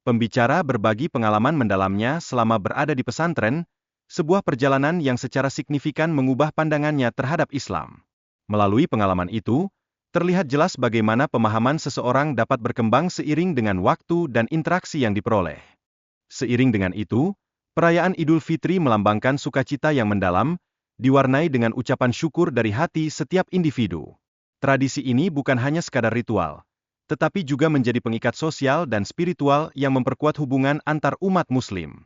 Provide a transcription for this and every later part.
Pembicara berbagi pengalaman mendalamnya selama berada di pesantren, sebuah perjalanan yang secara signifikan mengubah pandangannya terhadap Islam. Melalui pengalaman itu, terlihat jelas bagaimana pemahaman seseorang dapat berkembang seiring dengan waktu dan interaksi yang diperoleh. Seiring dengan itu, perayaan Idul Fitri melambangkan sukacita yang mendalam, diwarnai dengan ucapan syukur dari hati setiap individu. Tradisi ini bukan hanya sekadar ritual, tetapi juga menjadi pengikat sosial dan spiritual yang memperkuat hubungan antar umat Muslim.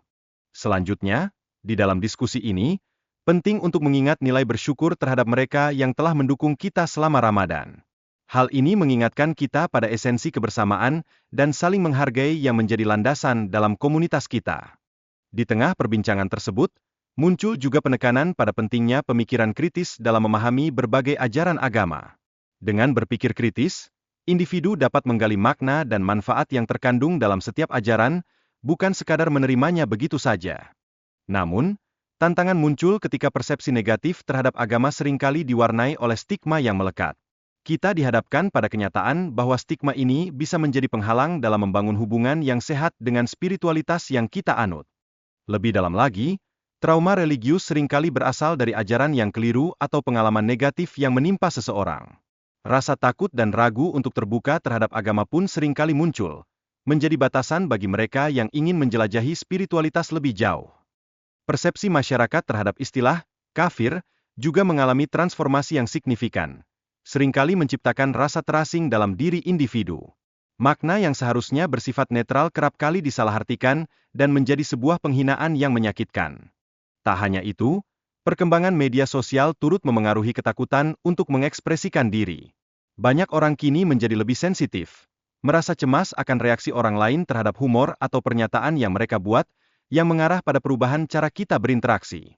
Selanjutnya, di dalam diskusi ini, penting untuk mengingat nilai bersyukur terhadap mereka yang telah mendukung kita selama Ramadan. Hal ini mengingatkan kita pada esensi kebersamaan dan saling menghargai yang menjadi landasan dalam komunitas kita. Di tengah perbincangan tersebut, muncul juga penekanan pada pentingnya pemikiran kritis dalam memahami berbagai ajaran agama. Dengan berpikir kritis, individu dapat menggali makna dan manfaat yang terkandung dalam setiap ajaran, bukan sekadar menerimanya begitu saja. Namun, tantangan muncul ketika persepsi negatif terhadap agama seringkali diwarnai oleh stigma yang melekat. Kita dihadapkan pada kenyataan bahwa stigma ini bisa menjadi penghalang dalam membangun hubungan yang sehat dengan spiritualitas yang kita anut. Lebih dalam lagi, trauma religius seringkali berasal dari ajaran yang keliru atau pengalaman negatif yang menimpa seseorang. Rasa takut dan ragu untuk terbuka terhadap agama pun seringkali muncul, menjadi batasan bagi mereka yang ingin menjelajahi spiritualitas lebih jauh. Persepsi masyarakat terhadap istilah kafir juga mengalami transformasi yang signifikan, seringkali menciptakan rasa terasing dalam diri individu. Makna yang seharusnya bersifat netral kerap kali disalahartikan dan menjadi sebuah penghinaan yang menyakitkan. Tak hanya itu, perkembangan media sosial turut memengaruhi ketakutan untuk mengekspresikan diri. Banyak orang kini menjadi lebih sensitif, merasa cemas akan reaksi orang lain terhadap humor atau pernyataan yang mereka buat, yang mengarah pada perubahan cara kita berinteraksi.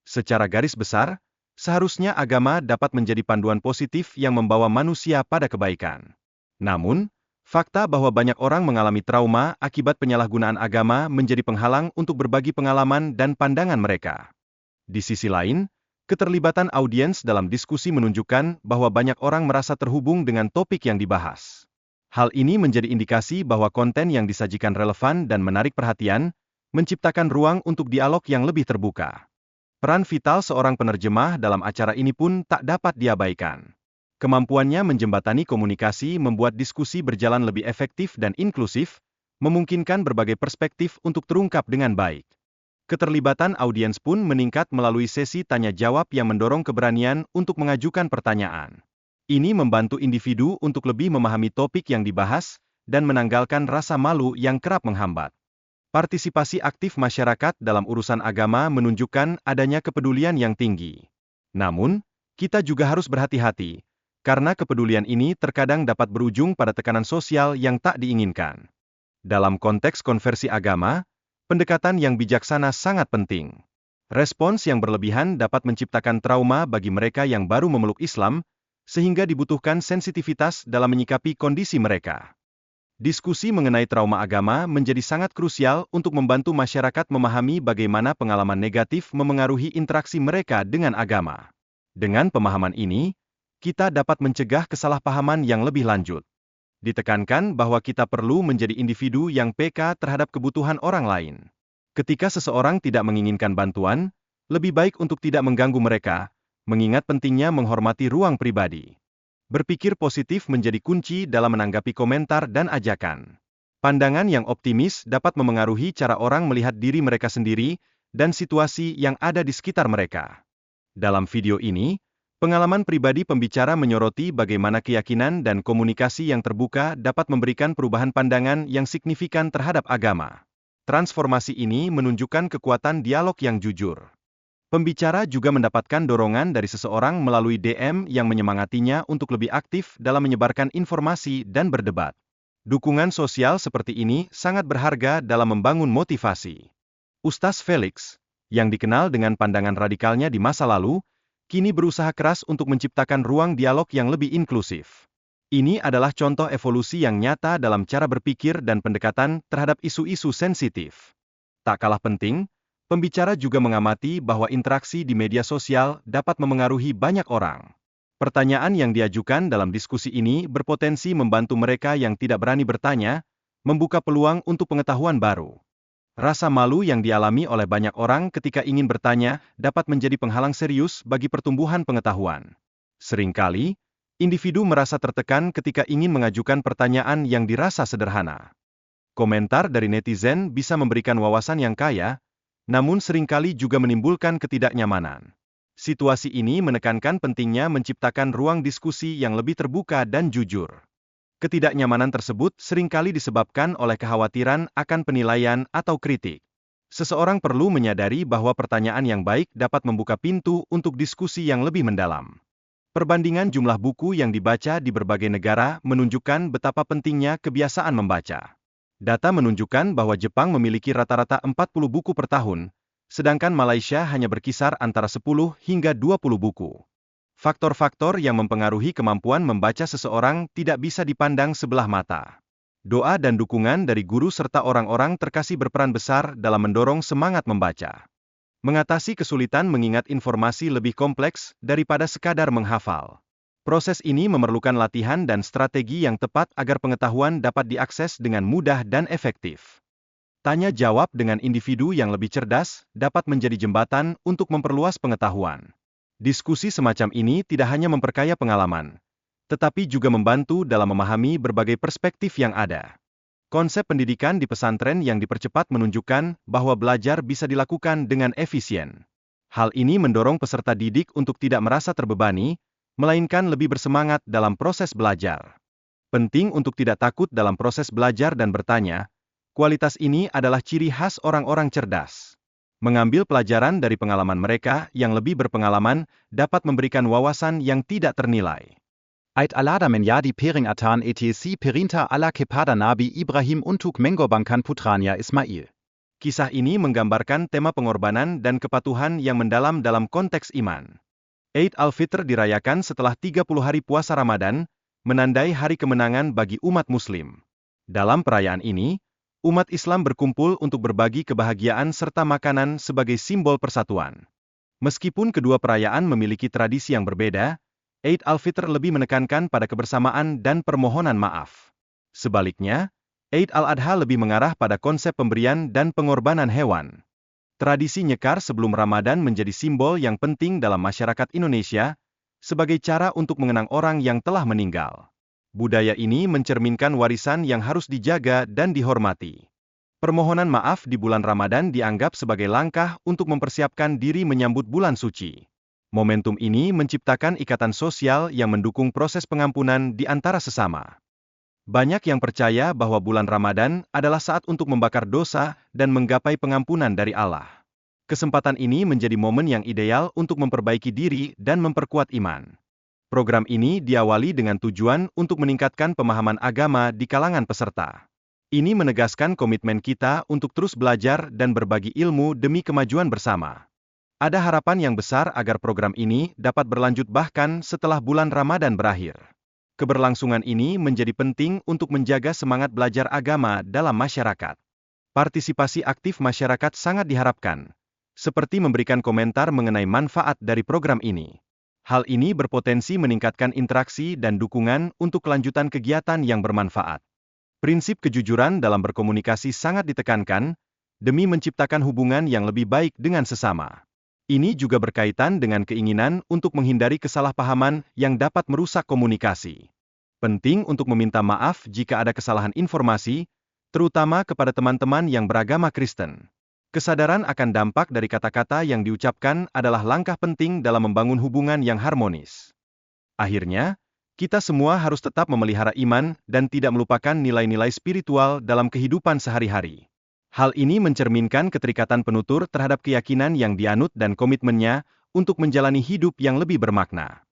Secara garis besar, seharusnya agama dapat menjadi panduan positif yang membawa manusia pada kebaikan. Namun, fakta bahwa banyak orang mengalami trauma akibat penyalahgunaan agama menjadi penghalang untuk berbagi pengalaman dan pandangan mereka. Di sisi lain, keterlibatan audiens dalam diskusi menunjukkan bahwa banyak orang merasa terhubung dengan topik yang dibahas. Hal ini menjadi indikasi bahwa konten yang disajikan relevan dan menarik perhatian, menciptakan ruang untuk dialog yang lebih terbuka. Peran vital seorang penerjemah dalam acara ini pun tak dapat diabaikan. Kemampuannya menjembatani komunikasi membuat diskusi berjalan lebih efektif dan inklusif, memungkinkan berbagai perspektif untuk terungkap dengan baik. Keterlibatan audiens pun meningkat melalui sesi tanya-jawab yang mendorong keberanian untuk mengajukan pertanyaan. Ini membantu individu untuk lebih memahami topik yang dibahas, dan menanggalkan rasa malu yang kerap menghambat. Partisipasi aktif masyarakat dalam urusan agama menunjukkan adanya kepedulian yang tinggi. Namun, kita juga harus berhati-hati, karena kepedulian ini terkadang dapat berujung pada tekanan sosial yang tak diinginkan. Dalam konteks konversi agama, pendekatan yang bijaksana sangat penting. Respons yang berlebihan dapat menciptakan trauma bagi mereka yang baru memeluk Islam, sehingga dibutuhkan sensitivitas dalam menyikapi kondisi mereka. Diskusi mengenai trauma agama menjadi sangat krusial untuk membantu masyarakat memahami bagaimana pengalaman negatif memengaruhi interaksi mereka dengan agama. Dengan pemahaman ini, kita dapat mencegah kesalahpahaman yang lebih lanjut. Ditekankan bahwa kita perlu menjadi individu yang peka terhadap kebutuhan orang lain. Ketika seseorang tidak menginginkan bantuan, lebih baik untuk tidak mengganggu mereka, mengingat pentingnya menghormati ruang pribadi. Berpikir positif menjadi kunci dalam menanggapi komentar dan ajakan. Pandangan yang optimis dapat memengaruhi cara orang melihat diri mereka sendiri dan situasi yang ada di sekitar mereka. Dalam video ini, pengalaman pribadi pembicara menyoroti bagaimana keyakinan dan komunikasi yang terbuka dapat memberikan perubahan pandangan yang signifikan terhadap agama. Transformasi ini menunjukkan kekuatan dialog yang jujur. Pembicara juga mendapatkan dorongan dari seseorang melalui DM yang menyemangatinya untuk lebih aktif dalam menyebarkan informasi dan berdebat. Dukungan sosial seperti ini sangat berharga dalam membangun motivasi. Ustaz Felix, yang dikenal dengan pandangan radikalnya di masa lalu, kini berusaha keras untuk menciptakan ruang dialog yang lebih inklusif. Ini adalah contoh evolusi yang nyata dalam cara berpikir dan pendekatan terhadap isu-isu sensitif. Tak kalah penting, pembicara juga mengamati bahwa interaksi di media sosial dapat memengaruhi banyak orang. Pertanyaan yang diajukan dalam diskusi ini berpotensi membantu mereka yang tidak berani bertanya, membuka peluang untuk pengetahuan baru. Rasa malu yang dialami oleh banyak orang ketika ingin bertanya dapat menjadi penghalang serius bagi pertumbuhan pengetahuan. Seringkali, individu merasa tertekan ketika ingin mengajukan pertanyaan yang dirasa sederhana. Komentar dari netizen bisa memberikan wawasan yang kaya, namun seringkali juga menimbulkan ketidaknyamanan. Situasi ini menekankan pentingnya menciptakan ruang diskusi yang lebih terbuka dan jujur. Ketidaknyamanan tersebut seringkali disebabkan oleh kekhawatiran akan penilaian atau kritik. Seseorang perlu menyadari bahwa pertanyaan yang baik dapat membuka pintu untuk diskusi yang lebih mendalam. Perbandingan jumlah buku yang dibaca di berbagai negara menunjukkan betapa pentingnya kebiasaan membaca. Data menunjukkan bahwa Jepang memiliki rata-rata 40 buku per tahun, sedangkan Malaysia hanya berkisar antara 10 hingga 20 buku. Faktor-faktor yang mempengaruhi kemampuan membaca seseorang tidak bisa dipandang sebelah mata. Doa dan dukungan dari guru serta orang-orang terkasih berperan besar dalam mendorong semangat membaca. Mengatasi kesulitan mengingat informasi lebih kompleks daripada sekadar menghafal. Proses ini memerlukan latihan dan strategi yang tepat agar pengetahuan dapat diakses dengan mudah dan efektif. Tanya jawab dengan individu yang lebih cerdas dapat menjadi jembatan untuk memperluas pengetahuan. Diskusi semacam ini tidak hanya memperkaya pengalaman, tetapi juga membantu dalam memahami berbagai perspektif yang ada. Konsep pendidikan di pesantren yang dipercepat menunjukkan bahwa belajar bisa dilakukan dengan efisien. Hal ini mendorong peserta didik untuk tidak merasa terbebani, melainkan lebih bersemangat dalam proses belajar. Penting untuk tidak takut dalam proses belajar dan bertanya. Kualitas ini adalah ciri khas orang-orang cerdas. Mengambil pelajaran dari pengalaman mereka yang lebih berpengalaman dapat memberikan wawasan yang tidak ternilai. Ait alada menjadi piring atan etc perinta ala kepada Nabi Ibrahim untuk menggobangkan putranya Ismail. Kisah ini menggambarkan tema pengorbanan dan kepatuhan yang mendalam dalam konteks iman. Eid al-Fitr dirayakan setelah 30 hari puasa Ramadan, menandai hari kemenangan bagi umat Muslim. Dalam perayaan ini, umat Islam berkumpul untuk berbagi kebahagiaan serta makanan sebagai simbol persatuan. Meskipun kedua perayaan memiliki tradisi yang berbeda, Eid al-Fitr lebih menekankan pada kebersamaan dan permohonan maaf. Sebaliknya, Eid al-Adha lebih mengarah pada konsep pemberian dan pengorbanan hewan. Tradisi nyekar sebelum Ramadan menjadi simbol yang penting dalam masyarakat Indonesia, sebagai cara untuk mengenang orang yang telah meninggal. Budaya ini mencerminkan warisan yang harus dijaga dan dihormati. Permohonan maaf di bulan Ramadan dianggap sebagai langkah untuk mempersiapkan diri menyambut bulan suci. Momentum ini menciptakan ikatan sosial yang mendukung proses pengampunan di antara sesama. Banyak yang percaya bahwa bulan Ramadan adalah saat untuk membakar dosa dan menggapai pengampunan dari Allah. Kesempatan ini menjadi momen yang ideal untuk memperbaiki diri dan memperkuat iman. Program ini diawali dengan tujuan untuk meningkatkan pemahaman agama di kalangan peserta. Ini menegaskan komitmen kita untuk terus belajar dan berbagi ilmu demi kemajuan bersama. Ada harapan yang besar agar program ini dapat berlanjut bahkan setelah bulan Ramadan berakhir. Keberlangsungan ini menjadi penting untuk menjaga semangat belajar agama dalam masyarakat. Partisipasi aktif masyarakat sangat diharapkan, seperti memberikan komentar mengenai manfaat dari program ini. Hal ini berpotensi meningkatkan interaksi dan dukungan untuk kelanjutan kegiatan yang bermanfaat. Prinsip kejujuran dalam berkomunikasi sangat ditekankan, demi menciptakan hubungan yang lebih baik dengan sesama. Ini juga berkaitan dengan keinginan untuk menghindari kesalahpahaman yang dapat merusak komunikasi. Penting untuk meminta maaf jika ada kesalahan informasi, terutama kepada teman-teman yang beragama Kristen. Kesadaran akan dampak dari kata-kata yang diucapkan adalah langkah penting dalam membangun hubungan yang harmonis. Akhirnya, kita semua harus tetap memelihara iman dan tidak melupakan nilai-nilai spiritual dalam kehidupan sehari-hari. Hal ini mencerminkan keterikatan penutur terhadap keyakinan yang dianut dan komitmennya untuk menjalani hidup yang lebih bermakna.